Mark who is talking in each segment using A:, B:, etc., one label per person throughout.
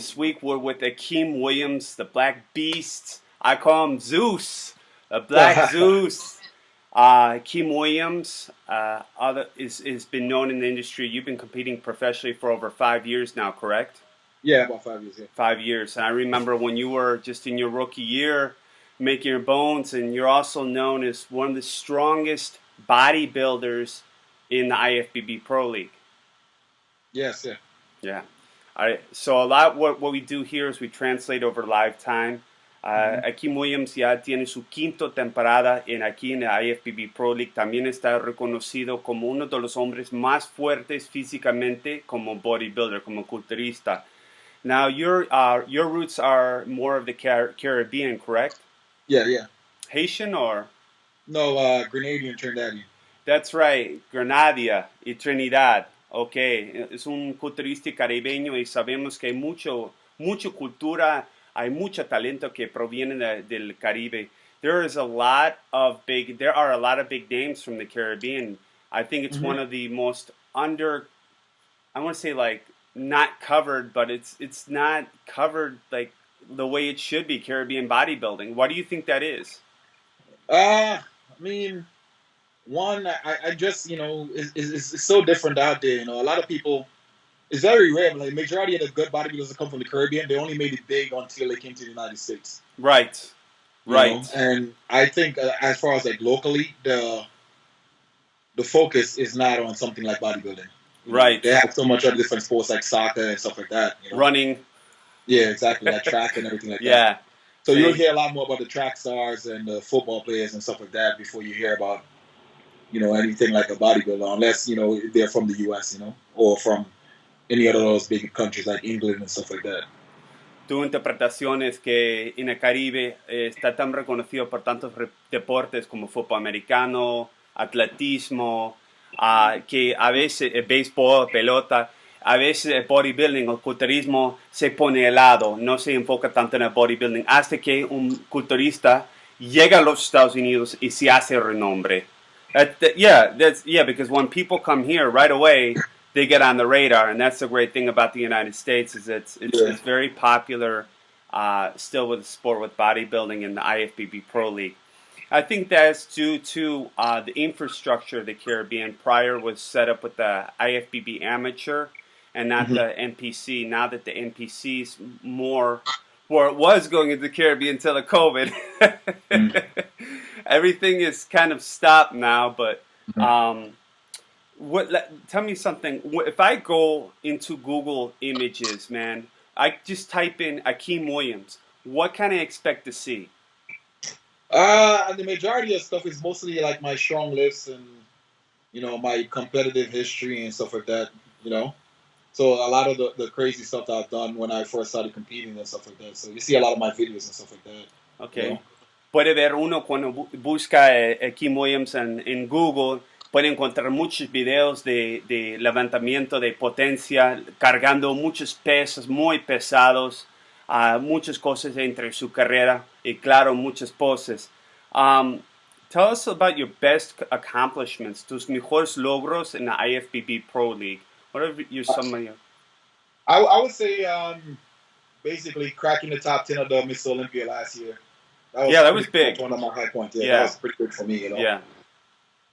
A: This week we're with Akim Williams, the Black Beast. I call him Zeus, the Black Zeus. Akim Williams is been known in the industry. You've been competing professionally for over 5 years now, correct?
B: Yeah, about 5 years. Yeah.
A: 5 years. And I remember when you were just in your rookie year, making your bones, and you're also known as one of the strongest bodybuilders in the IFBB Pro League.
B: Yes, yeah.
A: Yeah. All right. So a lot what we do here is we translate over live time. Akim Williams ya tiene su quinto temporada aquí en la IFBB Pro League. También está reconocido como uno de los hombres más fuertes físicamente como bodybuilder, como culturista. Now your roots are more of the Caribbean, correct?
B: Yeah.
A: Haitian or?
B: No, Grenadian, Trinidadian.
A: That's right, Granada y Trinidad. Okay, es un culturista caribeño y sabemos que hay mucha cultura, hay mucho talento que proviene del Caribe. There are a lot of big names from the Caribbean. I think it's one of the most I want to say like not covered, but it's not covered like the way it should be, Caribbean bodybuilding. Why do you think that is?
B: I mean, one, I just, it's so different out there. A lot of people, it's very rare. Like, majority of the good bodybuilders that come from the Caribbean, they only made it big until they came to the United States.
A: Right.
B: And I think as far as like locally, the focus is not on something like bodybuilding.
A: Right.
B: They have so much other different sports like soccer and stuff like that.
A: Running.
B: Yeah, exactly. Like track and everything like that.
A: Yeah.
B: So you'll hear a lot more about the track stars and the football players and stuff like that before you hear about anything like a bodybuilder, unless, they're from the U.S., or from any other of those big countries like England and stuff like that.
A: Tu interpretación es que en el Caribe está tan reconocido por tantos deportes como fútbol americano, atletismo, que a veces el béisbol, pelota, a veces el bodybuilding o culturismo se pone al lado, no se enfoca tanto en el bodybuilding, hasta que un culturista llega a los Estados Unidos y se hace renombre. Because when people come here right away, they get on the radar, and that's the great thing about the United States is it's very popular still with the sport with bodybuilding in the IFBB Pro League. I think that's due to the infrastructure of the Caribbean. Prior was set up with the IFBB Amateur and not the NPC. Now that the NPC is more where it was going into the Caribbean until the COVID. Everything is kind of stopped now, but tell me something. If I go into Google Images, man, I just type in Akim Williams, what can I expect to see?
B: The majority of stuff is mostly like my strong lifts and, my competitive history and stuff like that, So a lot of the crazy stuff that I've done when I first started competing and stuff like that. So you see a lot of my videos and stuff like that.
A: Okay. Puede ver uno cuando busca Akim Williams en Google, puede encontrar muchos videos de levantamiento de potencia, cargando muchos pesos muy pesados, muchas cosas entre su carrera y claro, muchas poses. Tell us about your best accomplishments, tus mejores logros in the IFBB Pro League. What are some of your...
B: I would say basically cracking the top 10 of the Miss Olympia last year.
A: That was big.
B: One of my high points. That was pretty good for me,
A: Yeah.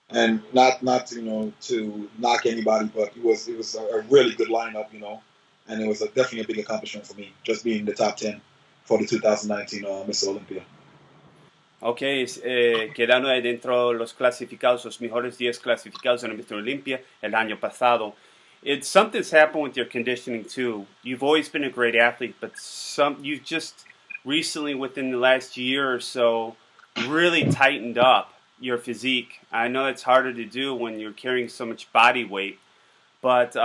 B: And not to knock anybody, but it was a really good lineup, and it was definitely a big accomplishment for me, just being in the top 10 for the 2019 Miss Olympia.
A: Okay, quedando dentro los clasificados, los mejores 10 clasificados en el Miss Olympia el año pasado. Something's happened with your conditioning too. You've always been a great athlete, but you've just recently, within the last year or so, really tightened up your physique. I know it's harder to do when you're carrying so much body weight, but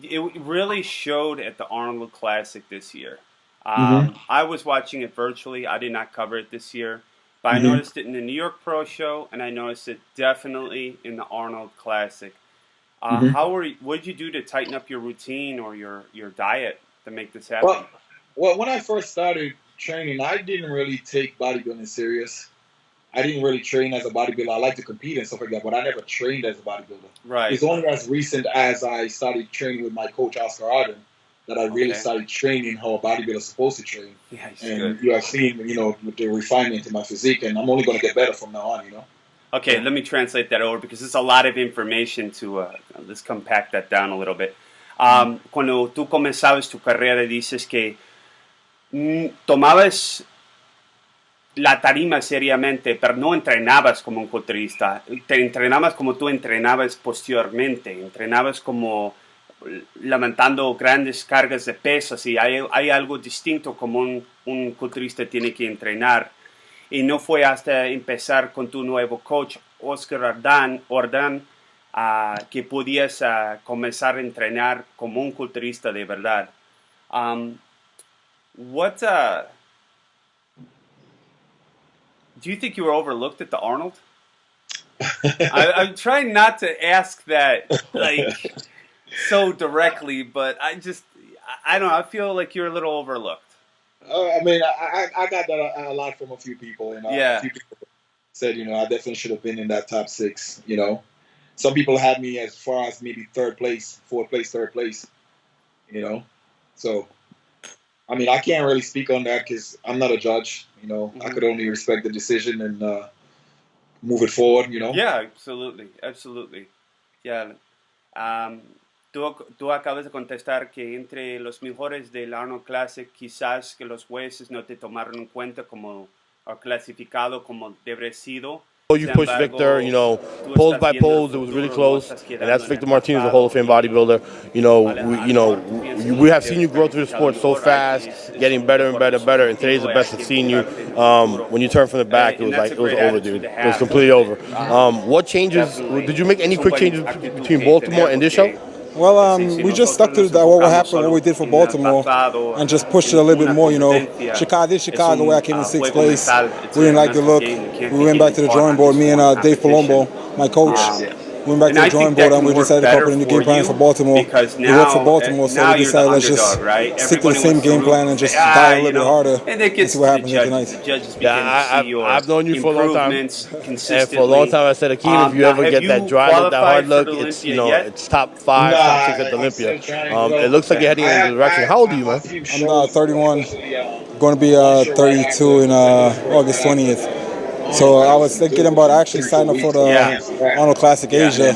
A: it really showed at the Arnold Classic this year. I was watching it virtually. I did not cover it this year, but I noticed it in the New York Pro Show, and I noticed it definitely in the Arnold Classic. What did you do to tighten up your routine or your diet to make this happen?
B: Well, when I first started training, I didn't really take bodybuilding serious. I didn't really train as a bodybuilder. I like to compete and stuff like that, but I never trained as a bodybuilder.
A: Right.
B: It's only as recent as I started training with my coach, Oscar Ardon, that I really started training how a bodybuilder is supposed to train.
A: Yeah, he's
B: and
A: good.
B: you have seen, the refinement in my physique, and I'm only going to get better from now on.
A: Okay, let me translate that over because there's a lot of information to, let's compact that down a little bit. Cuando tú comenzabas tu carrera dices que tomabas la tarima seriamente, pero no entrenabas como un culturista, te entrenabas como tú entrenabas posteriormente, entrenabas como levantando grandes cargas de pesas y hay algo distinto como un culturista tiene que entrenar. Y no fue hasta empezar con tu nuevo coach, Oscar Ardon, que podías comenzar a entrenar como un culturista de verdad. Do you think you were overlooked at the Arnold? I'm trying not to ask that like so directly, but I don't know. I feel like you're a little overlooked.
B: I mean, I got that a lot from a few people, and a few people said, I definitely should have been in that top 6. Some people had me as far as maybe 3rd place, 4th place, 3rd place. So I mean, I can't really speak on that because I'm not a judge. I could only respect the decision and move it forward.
A: Yeah, absolutely. Yeah. Tú acabas de contestar que entre los mejores del Arnold Classic, quizás que los jueces no te tomaron en cuenta como clasificado como debería sido.
C: You pushed Victor, polls by polls, it was really close, and that's Victor Martinez, a Hall of Fame bodybuilder. We have seen you grow through the sport so fast, getting better and better, and today's the best I've seen you. When you turned from the back, it was over, dude. It was completely over. What changes, did you make any quick changes between Baltimore and this show?
D: Well, we just stuck to what happened, what we did for Baltimore, and just pushed it a little bit more. Chicago, where I came in 6th place. We didn't like the look. We went back to the drawing board. Me and Dave Palumbo, my coach, went back to the drawing board, and we decided to come up with a new game plan for Baltimore. It worked for Baltimore, so we decided let's just stick to the same game plan and just dive a little bit harder and see what happens tonight.
C: Yeah, I've known you for a long time, and for a long time I said, Akim, if you ever get that dry look, that hard look, it's top 5, top 6 at the Olympia. It looks like you're heading in the direction. How old are you, man?
D: I'm 31, going to be 32 in August 20th. So I was thinking about actually signing up for the Arnold Classic Asia.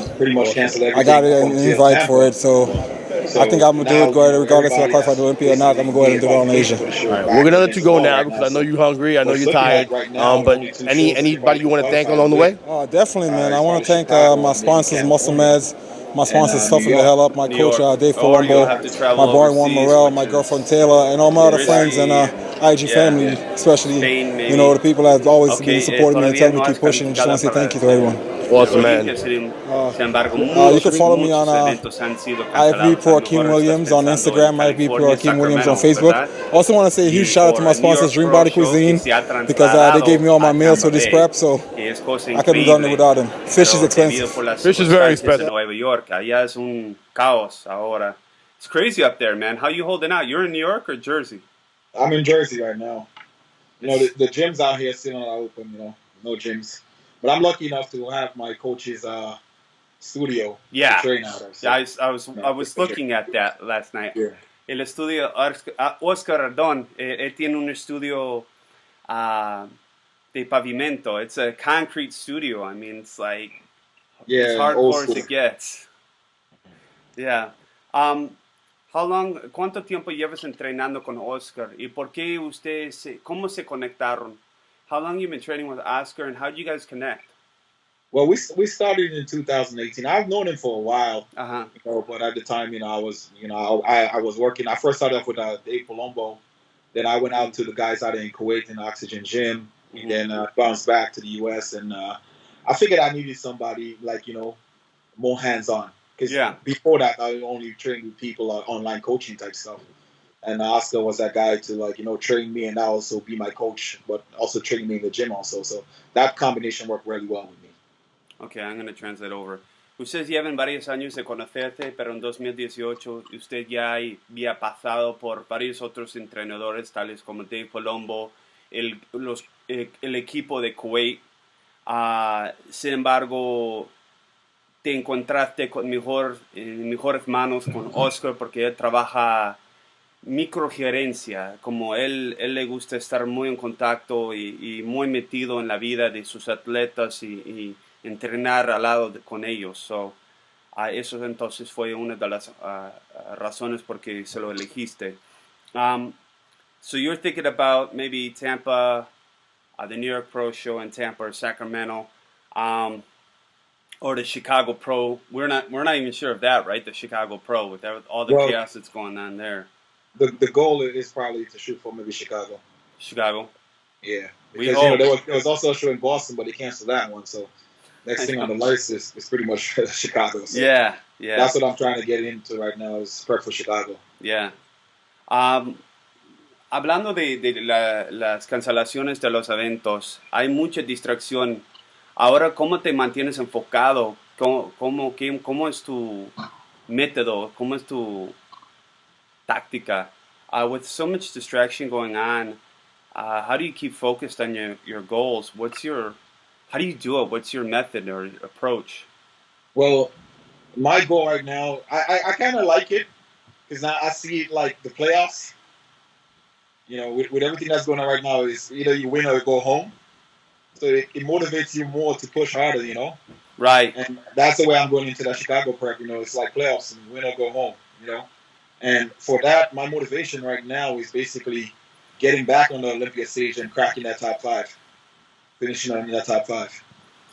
D: I got an invite for it, so I think I'm going to do it regardless if I qualify for Olympia or not. I'm going to go ahead and do it on Asia.
C: All right, we're going to let you go now because I know you're hungry, I know you're tired. But anybody you want to thank along the way?
D: Definitely, man. I want to thank my sponsors, Muscle Meds. My sponsors touging the hell up. My coach, Dave Palumbo, my boy, Juan Morel, my girlfriend, Taylor, and all my other friends and IG family, especially, the people that have always been supporting me and telling me to keep pushing. Just want to say thank you to everyone.
C: Awesome, man.
D: You can follow me on IFBB Pro Akim Williams on Instagram, IFBB Pro Akim Williams on Facebook. Also want to say a huge shout out to my sponsors, Dream Body Cuisine, because they gave me all my meals for this prep, so I couldn't have done it without them. Fish is expensive.
C: Fish is very expensive.
A: Nueva York, allá es un caos ahora. It's crazy up there, man. How you holding out? You're in New York or Jersey?
B: I'm in Jersey right now. The gyms out here still not open, no gyms. But I'm lucky enough to have my coach's studio to train out of. So,
A: I was looking at that last night.
B: Yeah.
A: El estudio Oscar Ardon, él tiene un estudio de pavimento. It's a concrete studio. I mean, it's like as hardcore as it gets. Yeah. ¿Cuánto tiempo llevas entrenando con Oscar? ¿Y por qué cómo se conectaron? How long you been training with Oscar, and how did you guys connect?
B: Well, we started in 2018. I've known him for a while, but at the time, I was, I was working. I first started off with Dave Palumbo. Then I went out to the guys out in Kuwait in Oxygen Gym, and then bounced back to the U.S. And I figured I needed somebody like more hands-on. Because before that, I only trained with people online coaching type stuff. And Oscar was that guy to train me and also be my coach, but also train me in the gym also. So that combination worked really well with me.
A: Okay, I'm going to translate over. Ustedes llevan varios años de conocerte, pero en 2018 usted ya había pasado por varios otros entrenadores, tales como Dave Palumbo, el equipo de Kuwait. Sin embargo, te encontraste con mejores manos con Oscar porque él trabaja microgerencia, como él le gusta estar muy en contacto y muy metido en la vida de sus atletas y entrenar al lado con ellos. So, eso entonces fue una de las razones por que se lo elegiste. So you're thinking about maybe Tampa, the New York Pro Show in Tampa or Sacramento, or the Chicago Pro. We're not even sure of that, right? The Chicago Pro with all the chaos that's going on there.
B: The goal is probably to shoot for maybe Chicago.
A: Chicago.
B: Yeah, because there was also a show in Boston, but they canceled that one. So next thing on the list is pretty much Chicago. So
A: yeah.
B: That's what I'm trying to get into right now is prep for Chicago.
A: Yeah. Hablando de las cancelaciones de los eventos, hay mucha distracción. Ahora, ¿cómo te mantienes enfocado? ¿Cómo es tu método? ¿Cómo es tu táctica? With so much distraction going on, how do you keep focused on your goals? How do you do it? What's your method or approach?
B: Well, my goal right now, I kind of like it because I see it like the playoffs. You know, with everything that's going on right now, is either you win or you go home. So it motivates you more to push harder, you know?
A: Right.
B: And that's the way I'm going into that Chicago prep, you know, it's like playoffs and win or go home, you know? And for that, my motivation right now is basically getting back on the Olympia stage and cracking that top 5. Finishing on that top 5.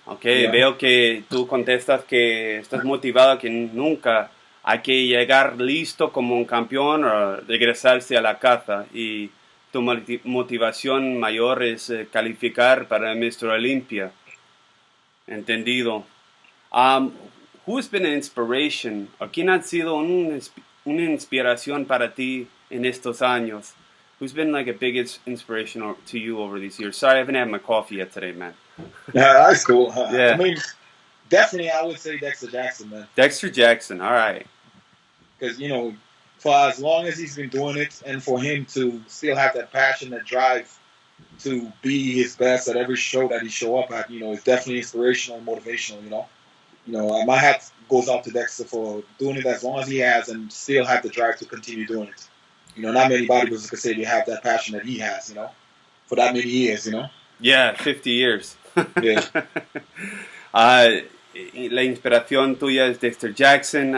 A: Okay, yeah. Veo que tú contestas que estás motivado que nunca. Hay que llegar listo como un campeón o regresarse a la casa y tu motivación mayor es calificar para Mr. Olympia. Entendido. Who has been an inspiration? ¿O quién ha sido una inspiración para ti en estos años? Who's been like a big inspiration to you over these years? Sorry, I haven't had my coffee yet today, man.
B: Yeah, that's cool.
A: Yeah.
B: I mean, definitely I would say Dexter Jackson, man.
A: Dexter Jackson, all right.
B: Because, you know, for as long as he's been doing it and for him to still have that passion, that drive to be his best at every show that he show up at, you know, it's definitely inspirational and motivational, you know. You know, my hat goes out to Dexter for doing it as long as he has and still have the drive to continue doing it. You know, not many bodybuilders could say they have that passion that he has, you know, for that many years, you know.
A: Yeah, 50 years.
B: Yeah.
A: La inspiración tuya es Dexter Jackson,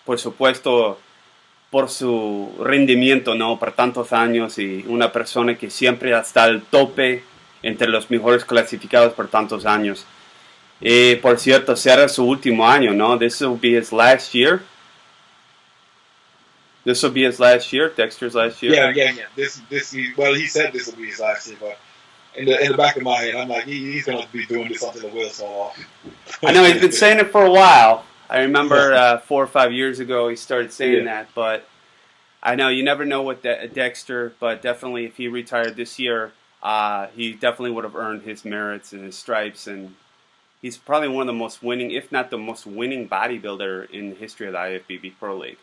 A: por supuesto, por su rendimiento, ¿no? Por tantos años y una persona que siempre está al tope entre los mejores clasificados por tantos años. Por cierto, será su último año, ¿no? This will be his last year. This will be his last year, Dexter's last year.
B: Yeah. Well, he said this will be his last year, but in the back of my head, I'm like, he's going to be doing this until the wheels fall off.
A: I know he's been saying it for a while. I remember 4 or 5 years ago he started saying that, but I know you never know with Dexter, but definitely if he retired this year, he definitely would have earned his merits and his stripes, and he's probably one of the most winning, if not the most winning bodybuilder in the history of the IFBB Pro League.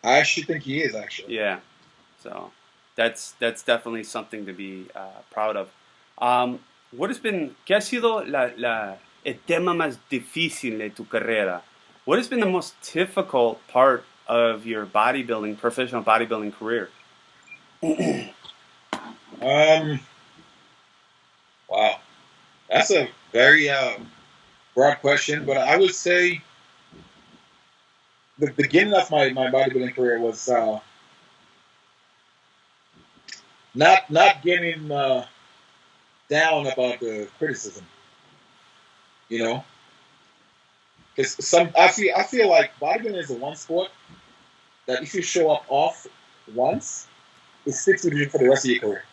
B: I actually think he is, actually.
A: Yeah, so that's definitely something to be proud of. ¿Qué ha sido el tema más difícil de tu carrera? What has been the most difficult part of your professional bodybuilding career?
B: Wow. That's a very broad question, but I would say the beginning of my bodybuilding career was not getting down about the criticism, you know. Because I feel like bodybuilding is the one sport that if you show up off once, it sticks with you for the rest of your career.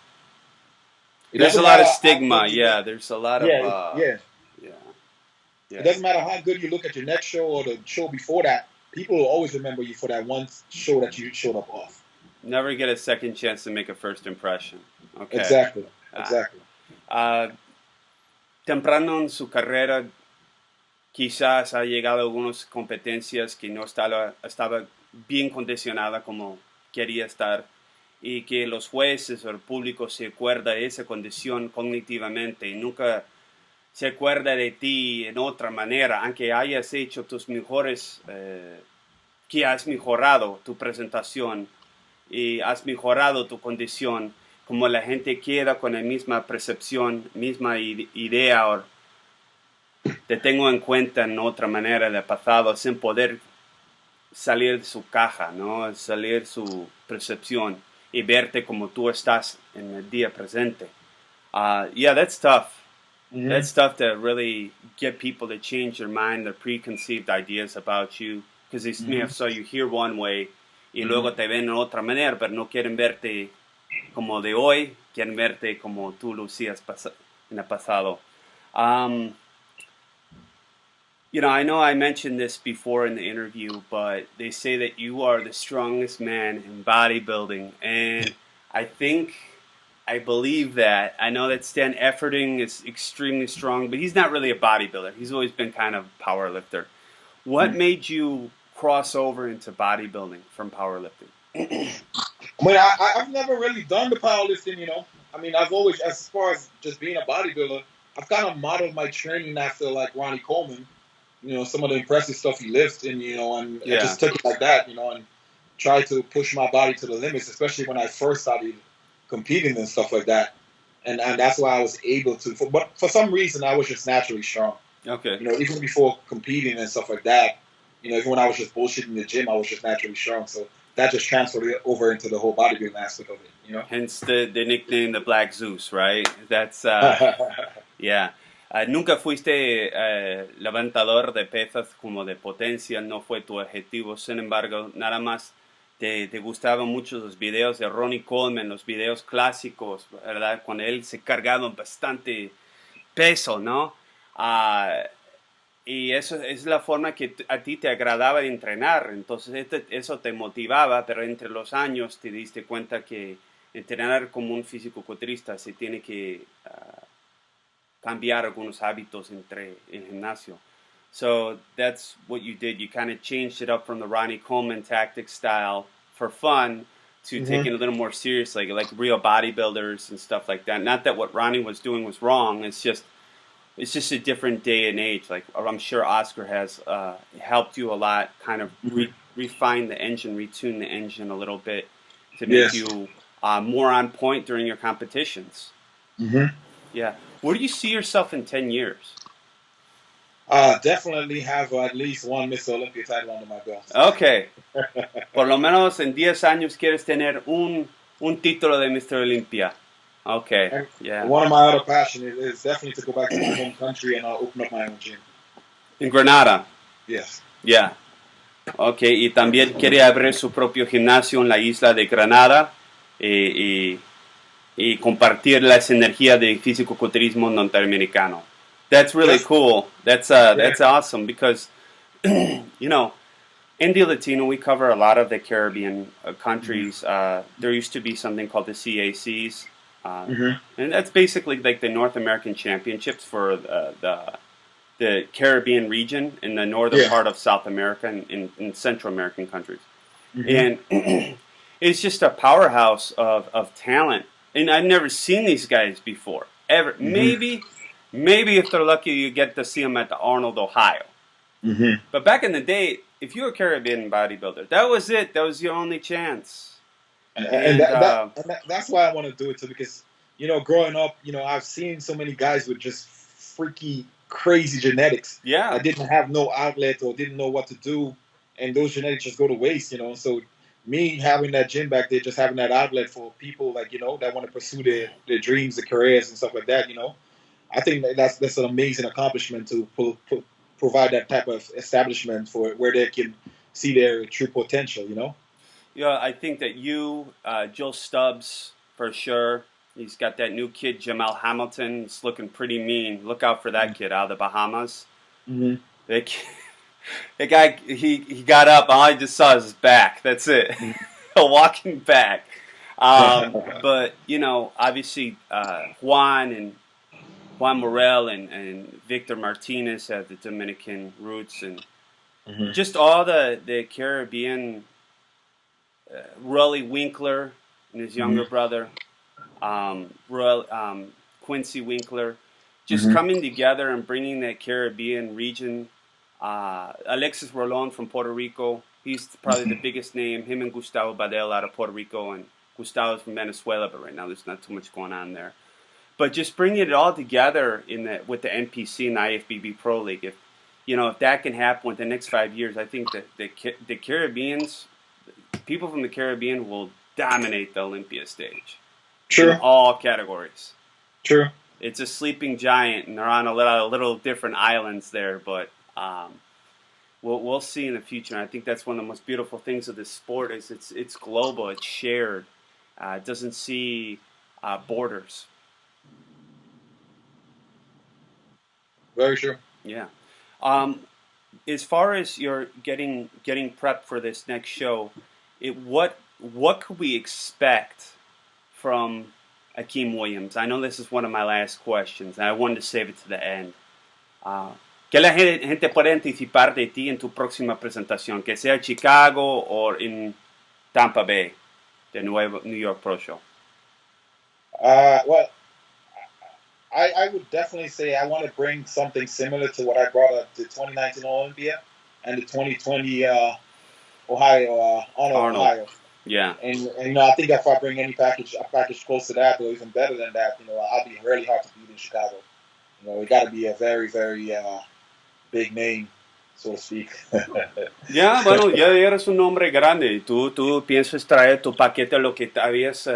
A: There's a lot of stigma, yeah. There's a lot of
B: yeah. It doesn't matter how good you look at your next show or the show before that. People will always remember you for that one show that you showed up off.
A: Never get a second chance to make a first impression. Okay.
B: Exactly.
A: Temprano en su carrera, quizás ha llegado a algunas competencias que no estaba bien condicionada como quería estar y que los jueces o el público se acuerda de esa condición cognitivamente y nunca se acuerda de ti en otra manera, aunque hayas hecho tus mejores, que has mejorado tu presentación. y has mejorado tu condición, como la gente queda con la misma percepción, misma idea, o te tengo en cuenta en otra manera del pasado, sin poder salir de su caja, ¿no? Salir de su percepción y verte como tú estás en el día presente. Yeah, that's tough.
B: Mm-hmm.
A: That's tough to really get people to change their mind, their preconceived ideas about you, because they so you hear one way y luego te ven en otra manera, pero no quieren verte como de hoy, quieren verte como tú lucías en el pasado. You know I mentioned this before in the interview, but they say that you are the strongest man in bodybuilding, and I believe that. I know that Stan Efferding is extremely strong, but he's not really a bodybuilder. He's always been kind of a power lifter. What made you cross over into bodybuilding from powerlifting?
B: I mean, I've never really done the powerlifting, you know. I mean, I've always, as far as just being a bodybuilder, I've kind of modeled my training after, like, Ronnie Coleman. You know, some of the impressive stuff he lifts, and, you know, and I just took it like that, you know, and tried to push my body to the limits, especially when I first started competing and stuff like that. And that's why I was able to. But for some reason, I was just naturally strong.
A: Okay.
B: You know, even before competing and stuff like that, you know, even when I was just bullshitting in the gym, I was just naturally strong. So that just transferred over into the whole bodybuilding aspect of it, you know?
A: Hence the nickname, the Black Zeus, right? That's, yeah. Nunca fuiste levantador de pesas como de potencia, no fue tu objetivo. Sin embargo, nada más te gustaban mucho los videos de Ronnie Coleman, los videos clásicos, ¿verdad? Cuando él se cargaba bastante peso, ¿no? Y eso es la forma que a ti te agradaba de entrenar. Entonces eso te motivaba, pero entre los años te diste cuenta que entrenar como un fisicoculturista se tiene que cambiar algunos hábitos entre el gimnasio. So that's what you did. You kind of changed it up from the Ronnie Coleman tactic style for fun to taking it a little more serious, like real bodybuilders and stuff like that. Not that what Ronnie was doing was wrong. It's just a different day and age. Like I'm sure Oscar has helped you a lot, kind of refine the engine, retune the engine a little bit to make you more on point during your competitions. Yeah. Where do you see yourself in 10 years?
B: Definitely have at least one Miss Olympia title under my belt.
A: Okay. Por lo menos en 10 años quieres tener un título de Mr. Olympia. Okay.
B: And
A: yeah.
B: One of my other passions is definitely to go back to my home country and open up my own gym.
A: In Granada?
B: Yes.
A: Yeah. Okay. Y también quiere abrir su propio gimnasio en la isla de Granada y compartir las energías de fisicoculturismo norteamericano. That's really cool. That's awesome because, you know, India Latino, we cover a lot of the Caribbean countries. There used to be something called the CACs, and that's basically like the North American Championships for the Caribbean region in the northern part of South America and in Central American countries. And it's just a powerhouse of talent. And I've never seen these guys before, ever. Maybe if they're lucky, you get to see them at the Arnold, Ohio. But back in the day, if you were a Caribbean bodybuilder, that was it. That was your only chance.
B: And that's why I want to do it too, because, you know, growing up, you know, I've seen so many guys with just freaky, crazy genetics.
A: Yeah.
B: I didn't have no outlet or didn't know what to do, and those genetics just go to waste, you know. So me having that gym back there, just having that outlet for people, like, you know, that want to pursue their dreams, their careers and stuff like that, you know, I think that's an amazing accomplishment to provide that type of establishment for where they can see their true potential, you know?
A: Yeah, I think that Joe Stubbs, for sure. He's got that new kid, Jamal Hamilton. He's looking pretty mean. Look out for that kid out of the Bahamas. The guy, he got up. All I just saw was his back. That's it. A walking back. But, you know, obviously Juan Morel and Victor Martinez have the Dominican roots. And just all the Caribbean, Rolly Winkler and his younger brother, Quincy Winkler, just coming together and bringing that Caribbean region. Alexis Rolon from Puerto Rico, He's probably the biggest name. Him and Gustavo Badel out of Puerto Rico, and Gustavo's from Venezuela, but right now there's not too much going on there. But just bringing it all together with the NPC and the IFBB Pro League, if that can happen within the next 5 years, I think that the Caribbeans, people from the Caribbean will dominate the Olympia stage.
B: True.
A: In all categories.
B: True.
A: It's a sleeping giant, and they're on a little different islands there, but we'll see in the future. And I think that's one of the most beautiful things of this sport is it's global, it's shared. It doesn't see borders.
B: Very true.
A: Yeah. As far as you're getting prepped for this next show, what could we expect from Akim Williams? I know this is one of my last questions, and I wanted to save it to the end. ¿Qué la gente puede anticipar de ti en tu próxima presentación? Que sea Chicago o en Tampa Bay, the New York Pro Show.
B: Well, I would definitely say I want to bring something similar to what I brought at the 2019 Olympia and the 2020 Ohio, Arnold Ohio.
A: Yeah.
B: And I think if I bring a package close to that, or even better than that, I'll be really hard to beat in Chicago. It got to be a very, very big name, so to speak.
A: Ya, bueno, ya eres un hombre grande. Tú piensas traer tu paquete, lo que te habías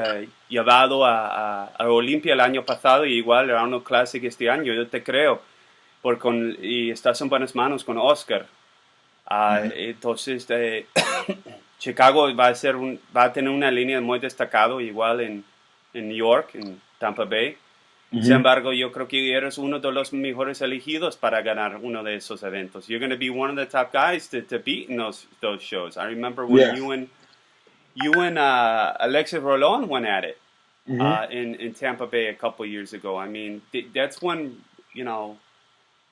A: llevado a Olympia el año pasado, y igual a Arnold Classic este año, yo te creo. Y estás en buenas manos con Oscar. Entonces, Chicago va a tener una línea muy destacada, igual en New York, en Tampa Bay. Sin embargo, yo creo que eres uno de los mejores elegidos para ganar uno de esos eventos. You're going to be one of the top guys to beat in those shows. I remember when you and Alexis Rolón went at it in Tampa Bay a couple years ago. I mean, that's when,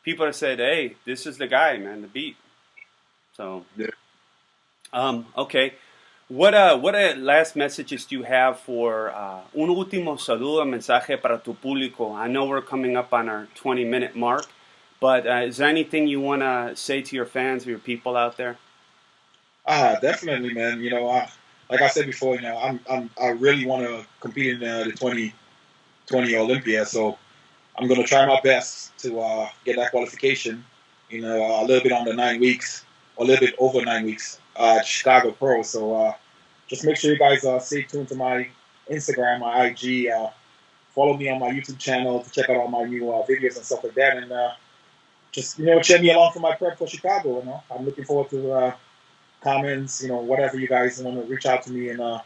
A: people have said, hey, this is the guy, man, to beat. So, okay. What last messages do you have for un último saludo, mensaje para tu público? I know we're coming up on our 20-minute mark, but is there anything you want to say to your fans or your people out there?
B: Definitely, man. Like I said before, I really want to compete in the 2020 Olympia, so I'm going to try my best to get that qualification. A little bit under 9 weeks, or a little bit over 9 weeks. Chicago Pro. So just make sure you guys stay tuned to my Instagram, my IG. Follow me on my YouTube channel to check out all my new videos and stuff like that. And just, cheer me along for my prep for Chicago. I'm looking forward to comments, whatever you guys want to reach out to me. And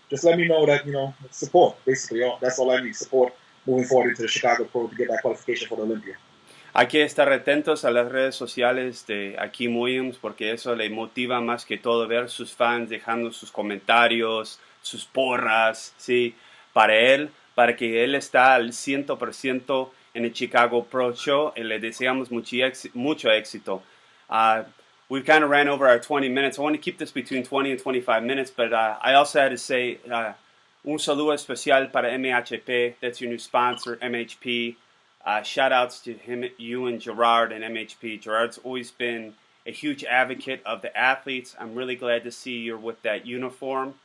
B: just let me know that, support, basically. That's all I need, support moving forward into the Chicago Pro to get that qualification for the Olympia.
A: Hay que estar atentos a las redes sociales de Akim Williams porque eso le motiva más que todo ver sus fans dejando sus comentarios, sus porras, ¿sí? Para que él está al 100% en el Chicago Pro Show y le deseamos mucho éxito. We've kind of ran over our 20 minutes. I want to keep this between 20 and 25 minutes, but I also had to say un saludo especial para MHP. That's your new sponsor, MHP. Shout outs to you and Gerard and MHP. Gerard's always been a huge advocate of the athletes. I'm really glad to see you're with that uniform.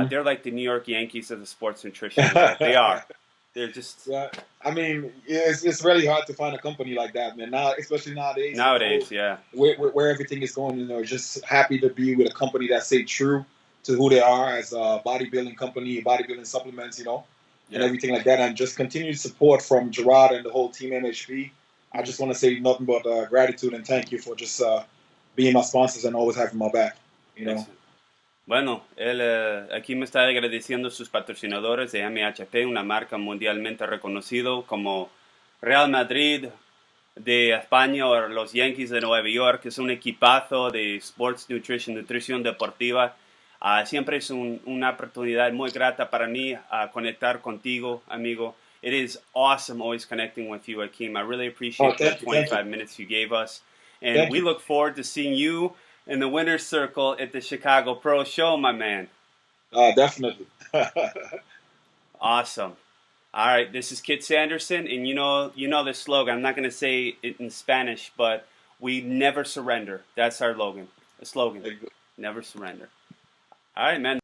A: They're like the New York Yankees of the sports nutrition world. They are. They're just.
B: Yeah, I mean, it's really hard to find a company like that, man. Now, especially nowadays.
A: Yeah.
B: Where everything is going, just happy to be with a company that stay true to who they are as a bodybuilding company, bodybuilding supplements, and everything like that, and just continued support from Gerard and the whole team MHP. I just want to say nothing but gratitude and thank you for just being my sponsors and always having my back.
A: Bueno, él aquí me está agradeciendo a sus patrocinadores de MHP, una marca mundialmente reconocido como Real Madrid de España o los Yankees de Nueva York. Es un equipazo de sports nutrición deportiva. Siempre es una oportunidad muy grata para mí conectar contigo, amigo. It is awesome always connecting with you, Akim. I really appreciate the 25 minutes you gave us. And we look forward to seeing you in the winner's circle at the Chicago Pro Show, my man.
B: Definitely.
A: Awesome. All right, this is Kit Sanderson, and you know the slogan. I'm not going to say it in Spanish, but we never surrender. That's our slogan. Never surrender. All right, man.